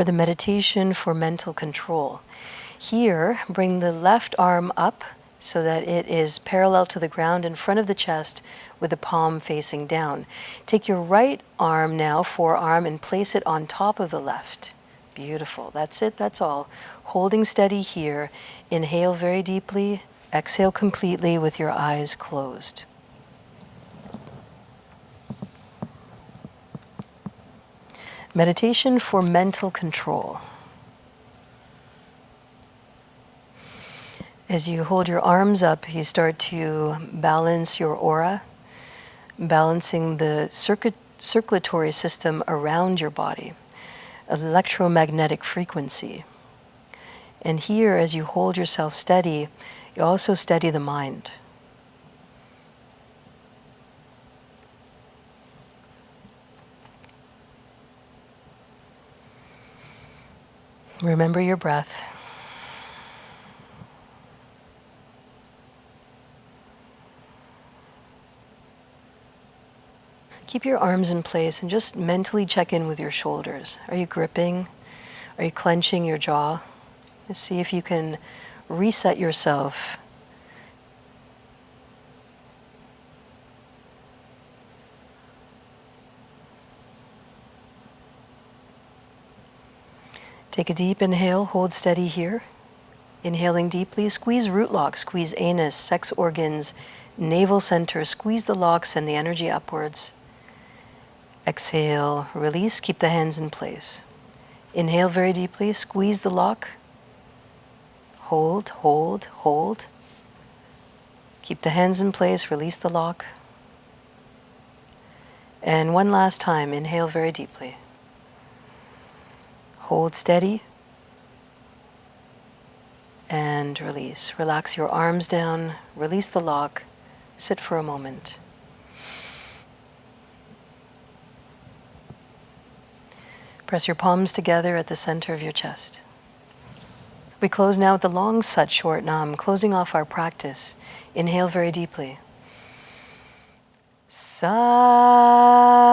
For the meditation for mental control. Here, bring the left arm up so that it is parallel to the ground in front of the chest with the palm facing down. Take your right arm now, forearm, and place it on top of the left. Beautiful. That's it. That's all. Holding steady here. Inhale very deeply. Exhale completely with your eyes closed. Meditation for mental control. As you hold your arms up, you start to balance your aura, balancing the circulatory system around your body, electromagnetic frequency. And here, as you hold yourself steady, you also steady the mind. Remember your breath. Keep your arms in place and just mentally check in with your shoulders. Are you gripping? Are you clenching your jaw? Just see if you can reset yourself. Take a deep inhale, hold steady here. Inhaling deeply, squeeze root lock, squeeze anus, sex organs, navel center, squeeze the lock, send the energy upwards. Exhale, release, keep the hands in place. Inhale very deeply, squeeze the lock. Hold, hold, hold. Keep the hands in place, release the lock. And one last time, inhale very deeply. Hold steady. And release. Relax your arms down, release the lock, sit for a moment. Press your palms together at the center of your chest. We close now with the long Sat short Nam, closing off our practice. Inhale very deeply. Sat.